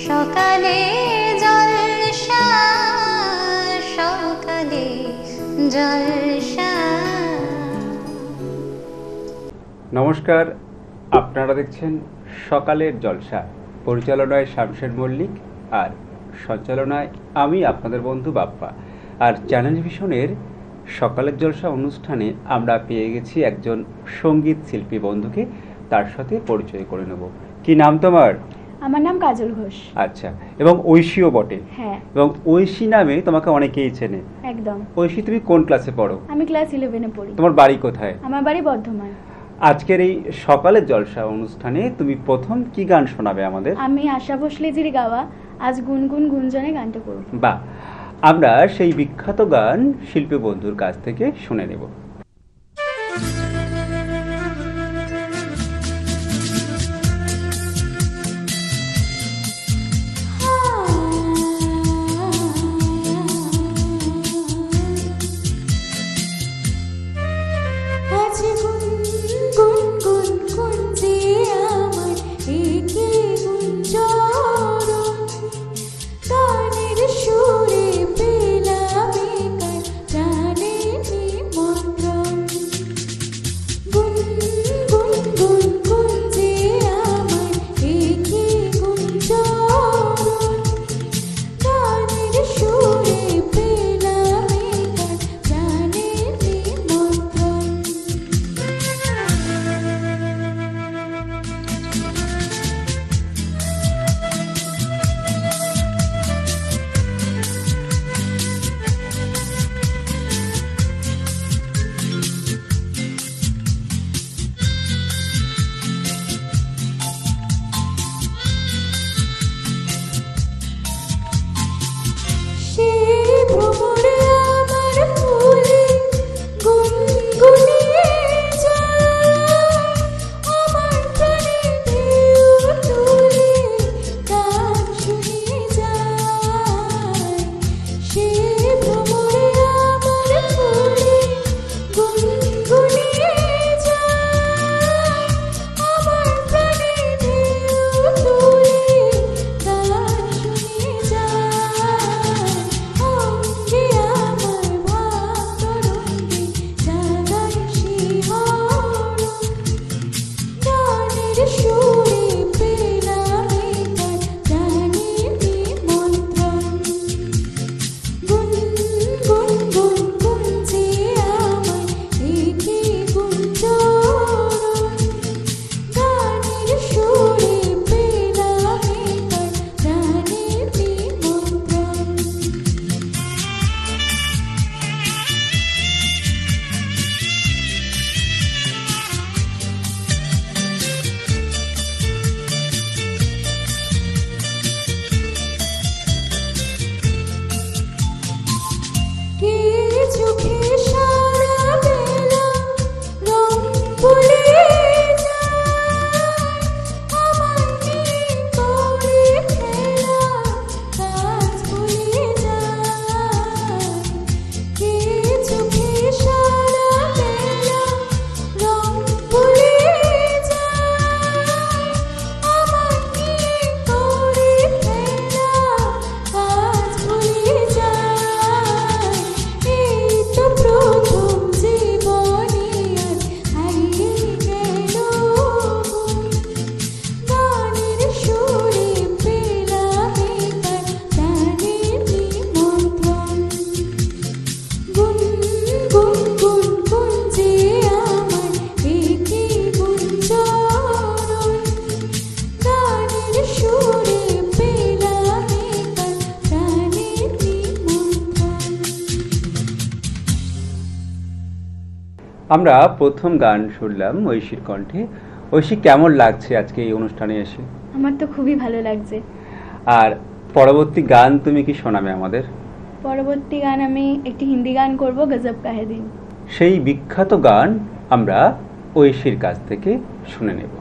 সকালে জলসা, সকালে জলসা। নমস্কার, আপনারা দেখছেন সকালের জলসা। পরিচালনায় শামশের মল্লিক আর সঞ্চালনায় আমি আপনাদের বন্ধু বাপ্পা। আর চ্যানেল ভিশনের সকালের জলসা অনুষ্ঠানে আমরা পেয়ে গেছি একজন সঙ্গীত শিল্পী বন্ধুকে। তার সাথে পরিচয় করে নেব। কি নাম তোমার? আমার নাম কাজল ঘোষ। আচ্ছা, এবং ঐশীও বটে। হ্যাঁ, এবং ঐশী নামে তোমাকে অনেকেই চেনে। একদম। ঐশী, তুমি কোন ক্লাসে পড়ো? আমি ক্লাস 11-এ পড়ি। তোমার বাড়ি কোথায়? আমার বাড়ি বর্ধমান। আজকের এই সকালের জলসা অনুষ্ঠানে তুমি প্রথম কি গান শোনাবে আমাদের? আমি আশা ভোসলেজির গাওয়া আজ গুনগুন গুঞ্জনে গানটা করব। বাহ, আমরা সেই বিখ্যাত গান শিল্পী বন্ধুর কাছ থেকে শুনে নেব। আমরা প্রথম গান শুনলাম ঐশীর কণ্ঠে। ঐশী, কেমন লাগছে আজকে এই অনুষ্ঠানে এসে? আমার তো খুবই ভালো লাগছে। আর পরবর্তী গান তুমি কি শোনাবে আমাদের? পরবর্তী গান আমি একটি হিন্দি গান করব, গজব কাহে দিন। সেই বিখ্যাত গান আমরা ঐশীর কাছ থেকে শুনে নেব।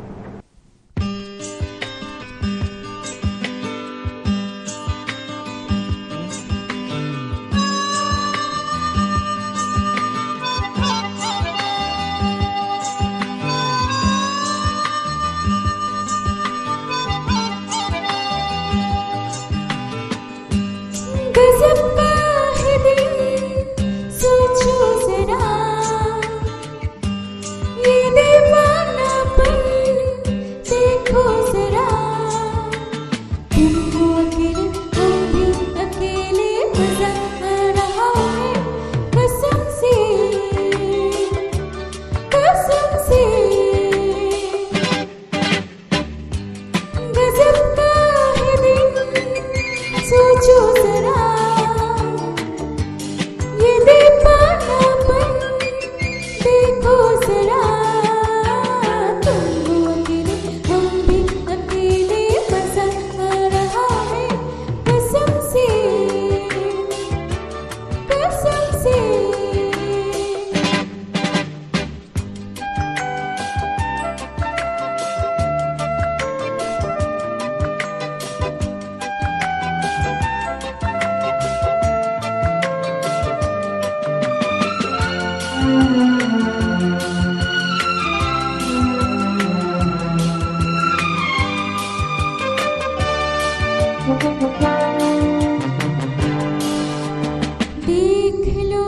देख लो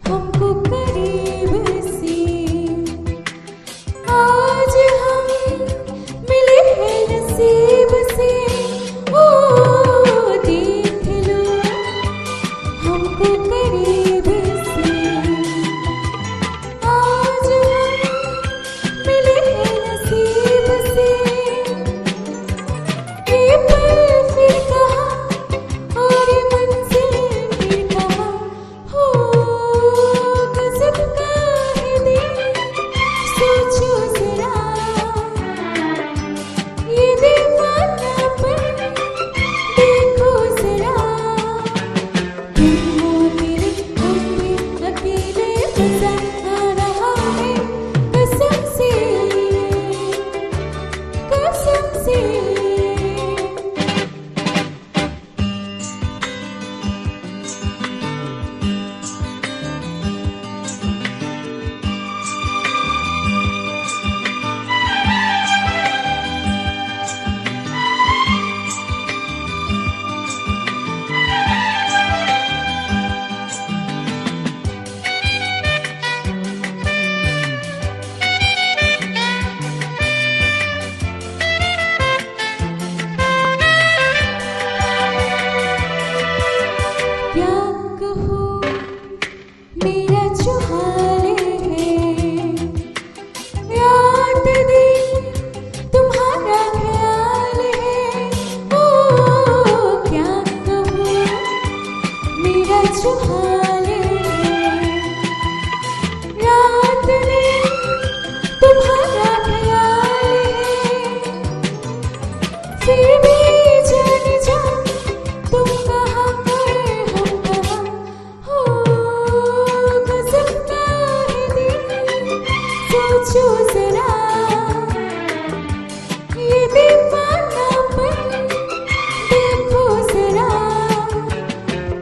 हमको करीब से, आज हम मिले हैं नसीब से। ओ देख लो हमको करीब से, आज हम मिले हैं नसीब से। ये पल फिर कहाँ और ये मंजिल फिर कहाँ, हो गज़ब का है दिल, सोचो ज़रा ये दीवानापन, देखो ज़रा तुम हो मेरे हम भी अकेले, मज़ा आ रहा है कसम से, कसम से। क्या कहो मेरा जो हाल है, रात दिन तुम्हारा ख्याल है। ओ क्या कहो मेरा जो हाल है, रात दिन तुम्हारा ख्याल है। फिर भी जान जा तुम कहाँ और हम कहाँ, हो गज़ब का है दिल, सोचो ज़रा ये दीवानापन, देखो ज़रा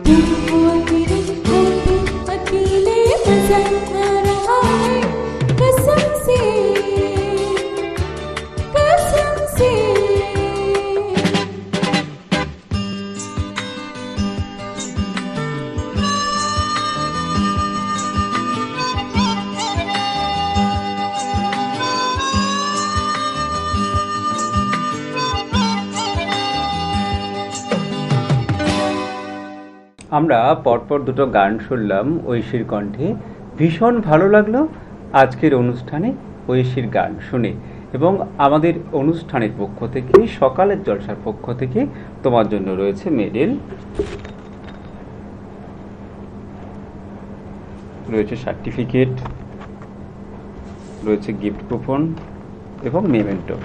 तुम हो मेरे हम भी अकेले, मज़ा आ रहा है कसम से, कसम से। আমরা পরপর দুটো গান শুনলাম ঐশীর কণ্ঠে। ভীষণ ভালো লাগলো আজকের অনুষ্ঠানে ঐশীর গান শুনে, এবং আমাদের অনুষ্ঠানের পক্ষ থেকে, সকালের জলসার পক্ষ থেকে তোমার জন্য রয়েছে মেডেল, রয়েছে সার্টিফিকেট, রয়েছে গিফট কুপন এবং মেমেন্টো।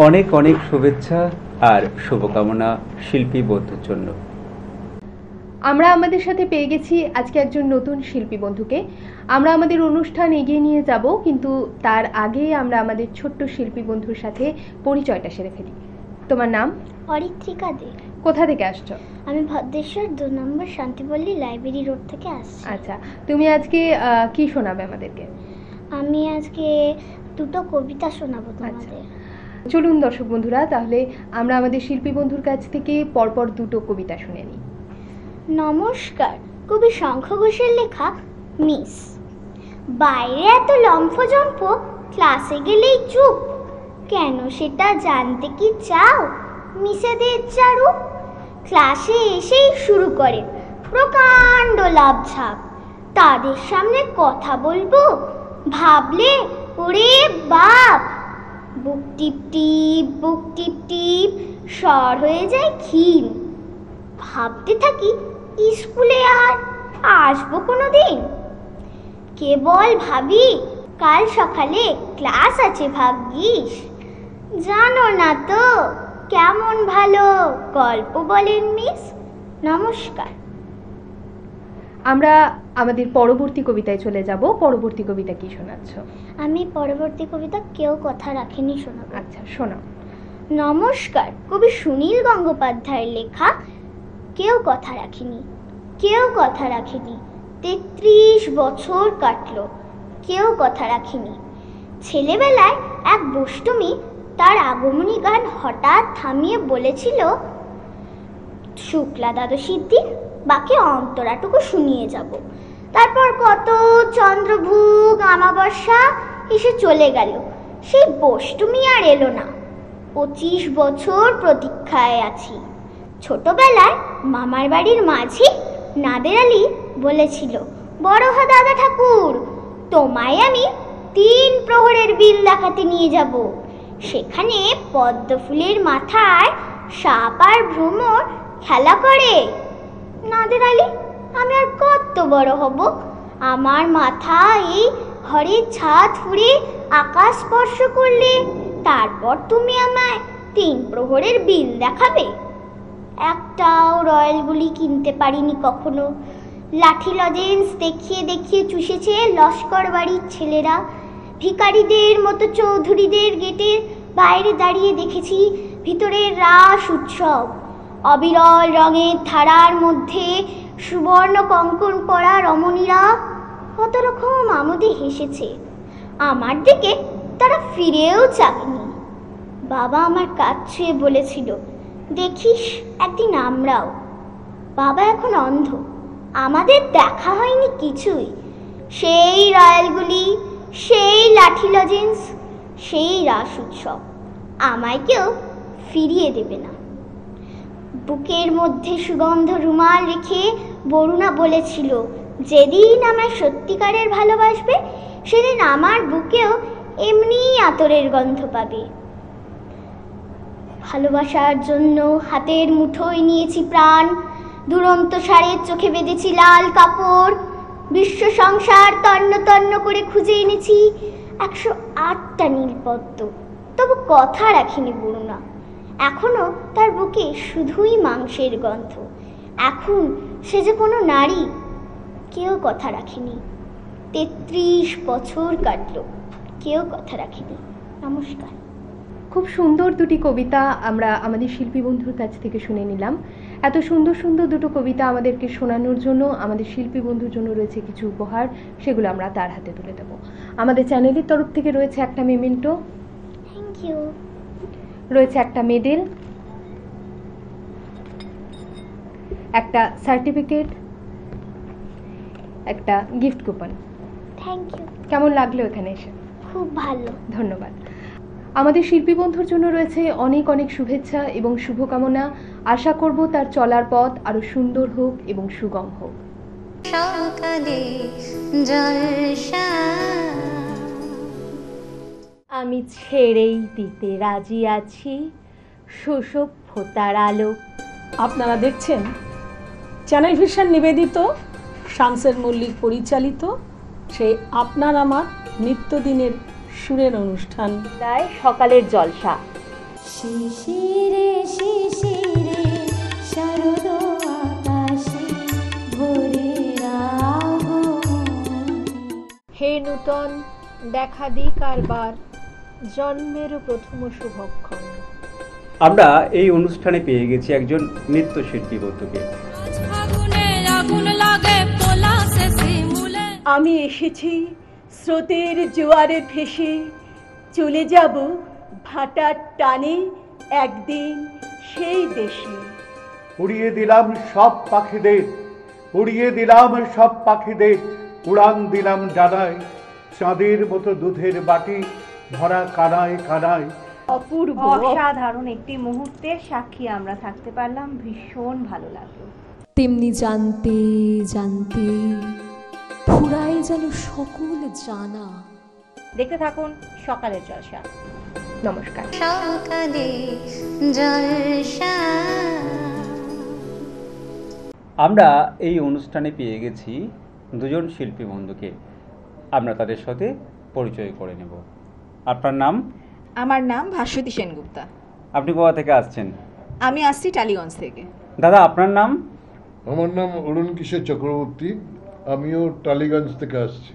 অনেক অনেক শুভেচ্ছা আর শুভকামনা শিল্পী বন্ধুর জন্য। আমরা আমাদের সাথে পেয়ে গেছি আজকে একজন নতুন শিল্পী বন্ধুকে। আমরা আমাদের অনুষ্ঠান এগিয়ে নিয়ে যাব, কিন্তু তার আগে আমরা আমাদের ছোট্ট শিল্পী বন্ধুর সাথে পরিচয়টা সেরে ফেলি। তোমার নাম? অরিত্রিকা দে। কোথা থেকে আসছো? আমি ভদ্রেশ্বর 2 নম্বর শান্তিপল্লী লাইব্রেরি রোড থেকে আসছি। আচ্ছা, তুমি আজকে কি শোনাবে আমাদেরকে? আমি আজকে দুটো কবিতা শোনাবো তোমাদের। চলুন দর্শক বন্ধুরা, তাহলে আমরা আমাদের শিল্পী বন্ধুর কাছ থেকে পরপর দুটো কবিতা শুনে নিই। নমস্কার, কবি শঙ্খ ঘোষের লেখা মিস। বাইরে এত লম্ফজম্প, ক্লাসে গেলেই চুপ, কেন সেটা জানতে কি চাও? মিসেদের চারু ক্লাসে এসেই শুরু করে প্রকাণ্ড লাফঝাপ। তাদের সামনে কথা বলবো ভাবলে ওরে বাপ, বুক টিপ টিপ, বুক টিপ টিপ, স্বর হয়ে যায় ক্ষীণ। ভাবতে থাকি স্কুলে আর আসবো কোনোদিন। কেবল ভাবি কাল সকালে ক্লাস আছে ভাগ্যিস। জানো না তো কেমন ভালো গল্প বলেন মিস। নমস্কার। আমরা আমাদের পরবর্তী কবিতায় চলে যাব। পরবর্তী কবিতা কি শোনাচ্ছ? আমি পরবর্তী কবিতা কেউ কথা রাখেনি শোনাবো। আচ্ছা, শোনাও। নমস্কার, কবি সুনীল গঙ্গোপাধ্যায়ের লেখা কেউ কথা রাখেনি। কেউ কথা রাখেনি, 33 বছর কাটলো, কেউ কথা রাখেনি। ছেলেবেলায় এক বষ্টমী তার আগমনী গান হঠাৎ থামিয়ে বলেছিল, শুক্লা দ্বাদশীর দিন বাকি অন্তরাটুকু শুনিয়ে যাব। তারপর কত চন্দ্রভোগ আমাবস্যা এসে চলে গেল, সেই বষ্টমী আর এলো না। 25 বছর প্রতীক্ষায় আছি। ছোটবেলায় মামার বাড়ির মাঝি নাদের আলী বলেছিল, বড় হ দাদা ঠাকুর, তোমায় আমি 3 প্রহরের বিল দেখাতে নিয়ে যাব। সেখানে পদ্ম ফুলের মাথায় সাপ আর ভ্রমর খেলা করে। নাদের আলী, আমি আর কত বড় হব? আমার মাথা এই ঘরের ছাদ ফুঁড়ে আকাশ স্পর্শ করলে তারপর তুমি আমায় 3 প্রহরের বিল দেখাবে? একটাও রয়্যাল গুলি কিনতে পারিনি কখনো। লাঠি লজেন্স দেখিয়ে দেখিয়ে চুষেছে লস্কর বাড়ির ছেলেরা। ভিখারিদের মতো চৌধুরীদের গেটের বাইরে দাঁড়িয়ে দেখেছি ভিতরের রাস উৎসব। অবিরল রঙের ধারার মধ্যে সুবর্ণ কঙ্কণ পরা রমণীরা কত রকম আমোদে হেসেছে। আমার দিকে তারা ফিরেও চায়নি। বাবা আমার কাজ ছুঁয়ে বলেছিল, দেখিস একদিন আমরাও। বাবা এখন অন্ধ, আমাদের দেখা হয়নি কিছুই। সেই রয়্যালগুলি, সেই লাঠি লজেন্স, সেই রাস উৎসব আমায় কেউ ফিরিয়ে দেবে না। বুকের মধ্যে সুগন্ধ রুমাল রেখে বরুণা বলেছিল, যেদিন আমায় সত্যিকারের ভালোবাসবে সেদিন আমার বুকেও এমনি আতরের গন্ধ পাবে। ভালোবাসার জন্য হাতের মুঠোয় নিয়েছি প্রাণ। দুরন্ত ষাঁড়ের চোখে বেঁধেছি লাল কাপড়। বিশ্ব সংসার তন্ন তন্ন করে খুঁজে এনেছি 108টা নীলপদ্ম, তবু কথা রাখিনি বরুণা। এখনো তার বুকে শুধুই মাংসের গন্ধ। এখন সে যে কোনো নারী, কেউ কথা রাখেনি। 33 বছর কাটলো, কেউ কথা রাখেনি। নমস্কার। খুব সুন্দর দুটি কবিতা আমরা আমাদের শিল্পী বন্ধুর কাছ থেকে শুনে নিলাম। এত সুন্দর সুন্দর দুটো কবিতা আমাদেরকে শোনানোর জন্য আমাদের শিল্পী বন্ধুর জন্য রয়েছে কিছু উপহার, সেগুলো আমরা তার হাতে তুলে দেব। আমাদের চ্যানেলের তরফ থেকে রয়েছে একটা মেমেন্টো, থ্যাংক ইউ। রয়েছে একটা মেডেল, একটা সার্টিফিকেট, একটা গিফট কুপন। Thank you. কেমন লাগলো এখানে এসে? খুব ভালো। ধন্যবাদ। আমাদের শিল্পী বন্ধুর জন্য রয়েছে অনেক অনেক শুভেচ্ছা এবং শুভকামনা। আশা করব তার চলার পথ আরো সুন্দর হোক এবং সুগম হোক। সকালে জলসা আমি ছেড়েই দিতে রাজি আছি সুসভ্যতার আলো। আপনারা দেখছেন চ্যানেল ভিশন নিবেদিত শামসের মল্লিক পরিচালিত সেই আপনার আমার নিত্যদিনের সুরের অনুষ্ঠান তাই সকালের জলসা। শিশিরে শিশিরে শারদ আকাশে ভোরের আগমনে। হে নূতন দেখা দিক কারবার জন্মের প্রথম শুভক্ষণ। আমরা এই অনুষ্ঠানে পেয়ে গেছি একজন নৃত্যশিল্পী বন্ধুকে। আমি এসেছি স্রোতের জোয়ারে ভেসে, চলে যাব ভাটার টানে একদিন সেই দেশে। উড়িয়ে দিলাম সব পাখিদের, উড়িয়ে দিলাম সব পাখিদের, উড়ান দিলাম ডানায়, চাঁদের মতো দুধের বাটি ভরা কানায় কানায়। অপূর্ব অসাধারণ একটি মুহূর্তের সাক্ষী আমরা থাকতে পারলাম, ভীষণ ভালো লাগলো। তেমনি জানতে জানতে ফুরায় যেন সকল জানা। দেখতে থাকুন সকালের জলসা। নমস্কার। সকালে জলসা। আমরা এই অনুষ্ঠানে পেয়ে গেছি দুজন শিল্পী বন্ধুকে। আমরা তাদের সাথে পরিচয় করে নেব। আপনার নাম? আমার নাম ভাস্বতী সেনগুপ্তা। আপনি কোথা থেকে আসছেন? আমি আসছি টালিগঞ্জ থেকে। দাদা আপনার নাম? আমার নাম অরুণ কিশোর চক্রবর্তী, আমিও টালিগঞ্জ থেকে আসছি।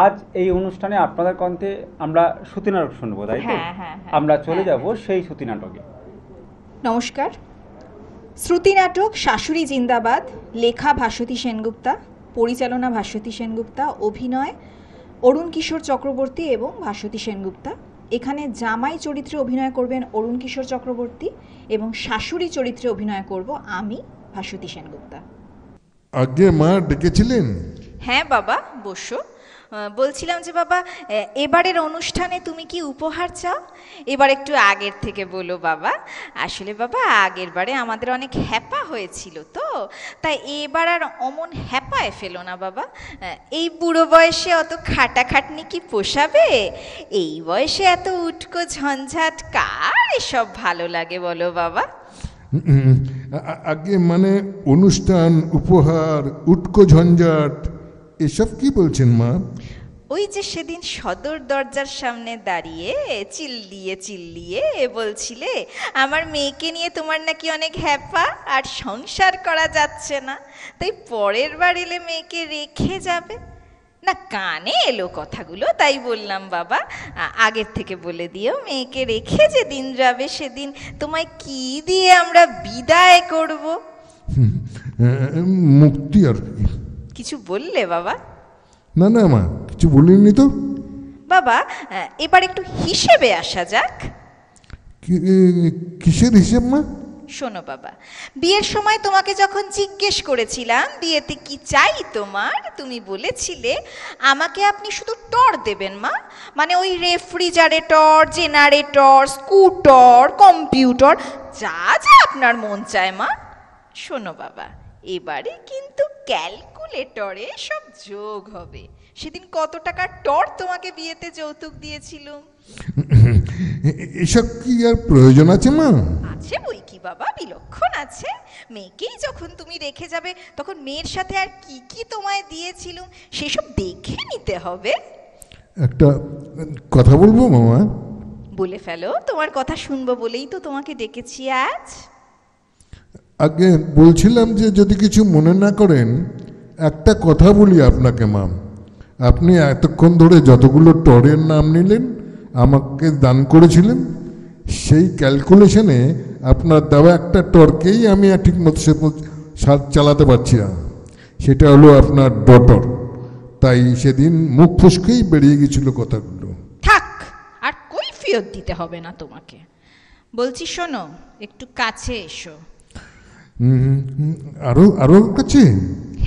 আজ এই অনুষ্ঠানে আপনাদের কণ্ঠে আমরা শ্রুতি নাটক শুনবো, তাই তো? আমরা চলে যাব সেই শ্রুতি নাটকে। নমস্কার। শ্রুতি নাটক শাশুড়ি জিন্দাবাদ, লেখা ভাস্বতী সেনগুপ্তা, পরিচালনা ভাস্বতী সেনগুপ্তা, অভিনয় অরুণ কিশোর চক্রবর্তী এবং ভাস্বতী সেনগুপ্তা, এখানে জামাই চরিত্রে অভিনয় করবেন অরুণ কিশোর চক্রবর্তী এবং শাশুড়ি চরিত্রে অভিনয় করব আমি, ভাস্বতী সেনগুপ্তা। আগে মা ডেকেছিলেন? হ্যাঁ বাবা, বসো। বলছিলাম যে বাবা, এবারের অনুষ্ঠানে তুমি কি উপহার চাও? এবার একটু আগের থেকে বলো বাবা। আসলে বাবা, আগের বারে আমাদের অনেক হ্যাপা হয়েছিল তো, তাই এবার আর অমন হ্যাপায় ফেলো না বাবা। এই বুড়ো বয়সে অত খাটাখাটনি কি পোষাবে? এই বয়সে এত উটকো ঝঞ্ঝাট কার এসব ভালো লাগে বলো বাবা? আগে মানে অনুষ্ঠান, উপহার, উটকো ঝঞ্ঝাট এসব কি বলছেন মা? ওই যে সেদিন সদর দরজার সামনে দাঁড়িয়ে চিল্লিয়ে চিল্লিয়ে বলছিলে আমার মেয়েকে নিয়ে তোমার নাকি অনেক হ্যাপা আর সংসার করা যাচ্ছে না, তাই পরের বার এলে মেয়েকে রেখে যাবে না। কানে এলো কথাগুলো, তাই বললাম বাবা আগের থেকে বলে দিও, মেয়েকে রেখে যেদিন যাবে সেদিন তোমায় কি দিয়ে আমরা বিদায় করব। মুক্তি আর কি। কিছু বললে বাবা? না না মা, কিছু বলিনি তো বাবা। এবার একটু হিসেবে আসা যাক। কিসের হিসেব মা? শোনো বাবা, বিয়ের সময় তোমাকে যখন জিজ্ঞেস করেছিলাম বিয়েতে কি চাই তোমার, তুমি বলেছিলে আমাকে আপনি শুধু টর দেবেন মা, মানে ওই রেফ্রিজারেটর, জেনারেটর, স্কুটার, কম্পিউটার, যা যা আপনার মন চায় মা। শোনো বাবা, এবারে কিন্তু ক্যালকুলেটরে সব যোগ হবে। সেদিন কত টাকা টর তোমাকে বিয়েতে যৌতুক দিয়েছিলাম। এসব কি আর প্রয়োজন আছে মা? আছে বই কি বাবা, বিলক্ষণ আছে। মেয়েকেই যখন তুমি রেখে যাবে তখন মেয়ের সাথে আর কি কি তোমায় দিয়েছিলাম সেসব দেখে নিতে হবে। একটা কথা বলবো মামা? বলে ফেলো, তোমার কথা শুনবো বলেই তো তোমাকে ডেকেছি আজ। আগে বলছিলাম যে যদি কিছু মনে না করেন একটা কথা বলি আপনাকে মা। আপনি এতক্ষণ ধরে যতগুলো টরের নাম নিলেন আমাকে দান করেছিলেন, সেই ক্যালকুলেশনে আপনার দেওয়া একটা টরকেই আমি ঠিক মতো চালাতে পারছি না, সেটা হলো আপনার ডটর। তাই সেদিন মুখ ফুসকেই বেরিয়ে গেছিল কথাগুলো। থাক, আর কৈফিয়ত দিতে হবে না তোমাকে। বলছি শোনো, একটু কাছে এসো। আরো আরো কাছে?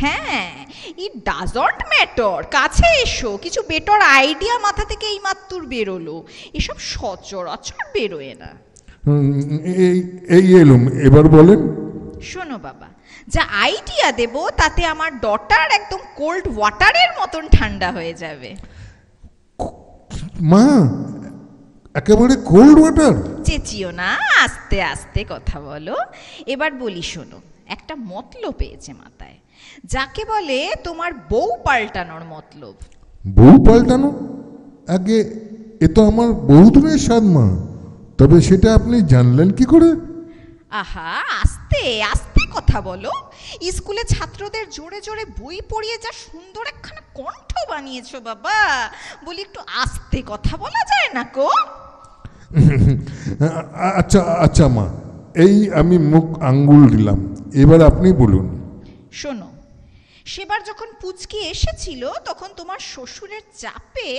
হ্যাঁ, ইট ডাজন্ট ম্যাটার, কাছে এসো। কিছু বেটার আইডিয়া মাথা থেকে এই মাত্র বেরোলো, এসব সচরাচর বেরোয় না। এই এলুম, এবার বলেন। শোনো বাবা, যা আইডিয়া দেব তাতে আমার ডটার একদম কোল্ড ওয়াটারের মতন ঠান্ডা হয়ে যাবে। মা, একেবারে কোল্ড ওয়াটার? চেঁচিও না, আস্তে আস্তে কথা বলো। এবার বলি শোনো, একটা মতলব পেয়েছে মাথায়, যাকে বলে তোমার বউ পাল্টানোর মতলব। বউ পাল্টানো? আগে এ তো আমার বহুদিনের স্বাদ মা, তবে সেটা আপনি জানলেন কি করে? আহা, আস্তে আস্তে কথা বলো। স্কুলে ছাত্রদের জোরে জোরে বই পড়িয়ে যা সুন্দর একখানা কণ্ঠ বানিয়েছো বাবা, বলি একটু আস্তে কথা বলা যায় না কো? আচ্ছা আচ্ছা মা, এই আমি মুখ আঙ্গুল দিলাম, এবার আপনি বলুন। শোনো, সেবার যখন পুচকি এসেছিল তখন তোমার শ্বশুরের চাপে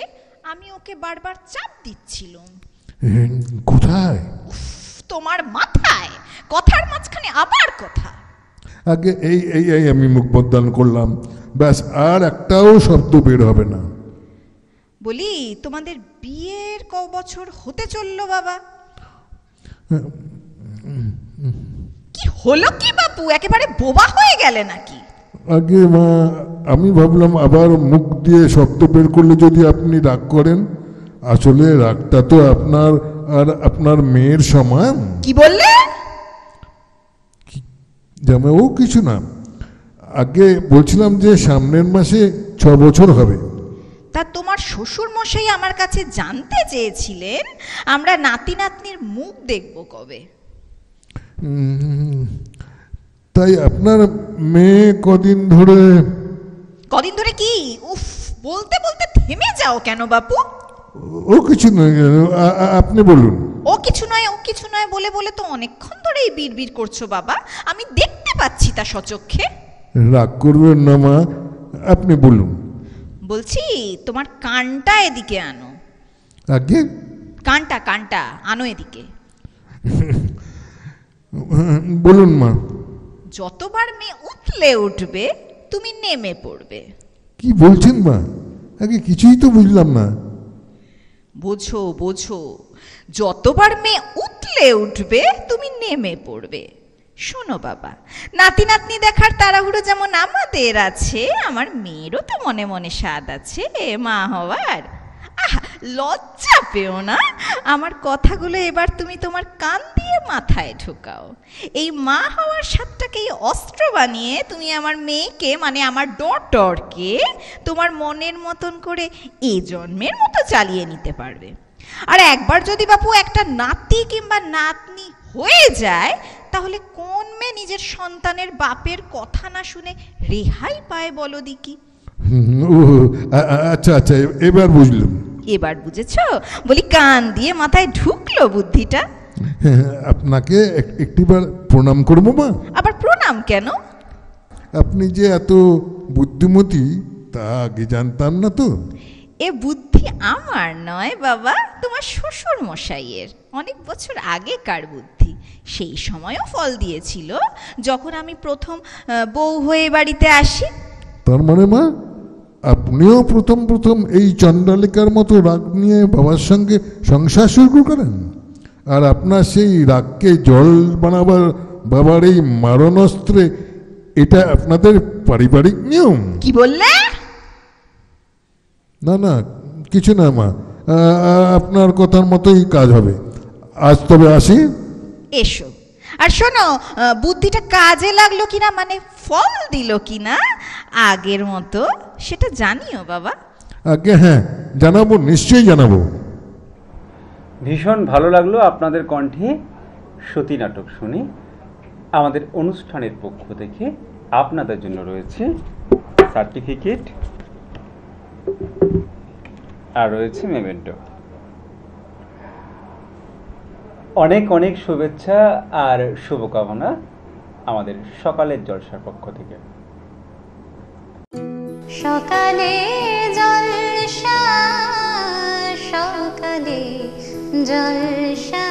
আমি ওকে বারবার চাপ দিচ্ছিলাম। কোথায়? তোমার মাথায়, কথার মাঝখানে আবার কথা। আগে এই এই এই আমি মুখ বদলান করলাম, ব্যাস আর একটাও শব্দ বের হবে না। বলি তোমাদের বিয়ের ক বছর হতে চললো বাবা? কি হলো কি বাপু, একেবারে বোবা হয়ে গেলে নাকি? আগে মা, আমি ভাবলাম আবার মুখ দিয়ে শব্দ বের করলে যদি আপনি রাগ করেন। আসলে রাগটা তো আপনার আর আপনার মেয়ের সমান। কি বললে? যেমন ও কিছু না, আগে বলছিলাম যে সামনের মাসে 6 বছর হবে। তা তোমার শ্বশুর মশাই আমার কাছে জানতে চেয়েছিলেন আমরা নাতি নাতনির মুখ দেখব কবে। তাই আপনার মেয়ে কদিন ধরে? কদিন ধরে কি? উফ, বলতে বলতে থেমে যাও কেন বাপু? ও কিছু নয়, আপনি বলুন। ও কিছু নয়, ও কিছু নয় বলে বলে তো অনেকক্ষণ ধরে এই বিড়বিড় করছো বাবা, আমি দেখতে পাচ্ছি তা সচক্ষে। রাগ করবেন না মা, আপনি বলুন। বলছি তোমার কানটা এদিকে আনো। আগে কানটা কানটা আনো এদিকে। বলুন মা। যতবার মেয়ে উঠলে উঠবে তুমি নেমে পড়বে। কি বলছেন মা? আগে কিছুই তো বুঝলাম না। বোঝো বোঝো, যতবার মেয়ে উঠলে উঠবে তুমি নেমে পড়বে। শোনো বাবা, নাতি নাতনি দেখার তাড়াহুড়ো যেমন আমাদের আছে, আমার মেয়েরও তো মনে মনে স্বাদ আছে মা হওয়ার। আহা, লজ্জা পেও না। আমার কথাগুলো এবার তুমি তোমার কান দিয়ে মাথায় ঢোকাও। এই মা হওয়ার স্বাদটাকে অস্ত্র বানিয়ে তুমি আমার মেয়েকে, মানে আমার ডটারকে, তোমার মনের মতন করে এ জন্মের মতো চালিয়ে নিতে পারবে। আর একবার যদি বাপু একটা নাতি কিংবা নাতনি হয়ে যায়, তাহলে কোন মেয়ে নিজের সন্তানের বাপের কথা না শুনে রেহাই পায় বলো দিকি? আচ্ছা আচ্ছা, এবার বুঝলাম। এবার বুঝেছো? বলি কান দিয়ে মাথায় ঢুকলো বুদ্ধিটা? আপনাকে একটিবার প্রণাম করবো মা? আবার প্রণাম কেন? আপনি যে এত বুদ্ধিমতী তা আগে জানতাম না তো। এ বুদ্ধি আমার নয় বাবা, তোমার শ্বশুর মশাইয়ের অনেক বছর আগেকার বুদ্ধি। সেই সময়ও ফল দিয়েছিল যখন আমি প্রথম বউ হয়ে বাড়িতে আসি। তার মানে মা, আপনিও প্রথম প্রথম এই চণ্ডালিকার মতো রাগ নিয়ে বাবার সঙ্গে সংসার শুরু করেন, আর আপনার সেই রাগকে জল বানাবার বাবার এই মারণাস্ত্রে, এটা আপনাদের পারিবারিক নিয়ম? কি বললে? না না, কিছু না মা, আপনার কথার মতোই কাজ হবে। আজ তবে আসি। এসো। আর শোনো, বুদ্ধিটা কাজে লাগলো কিনা, মানে ফল দিল কিনা আগের মতো, সেটা জানিও বাবা। আগে হ্যাঁ, জানাবো, নিশ্চয়ই জানাবো। ভীষণ ভালো লাগলো আপনাদের কণ্ঠে সতী নাটক শুনে। আমাদের অনুষ্ঠানের পক্ষ থেকে আপনাদের জন্য রয়েছে সার্টিফিকেট আর রয়েছে মেমেন্টো। অনেক অনেক শুভেচ্ছা আর শুভকামনা আমাদের সকালের জলসার পক্ষ থেকে। সকালে জলসা, সকালে জলসা।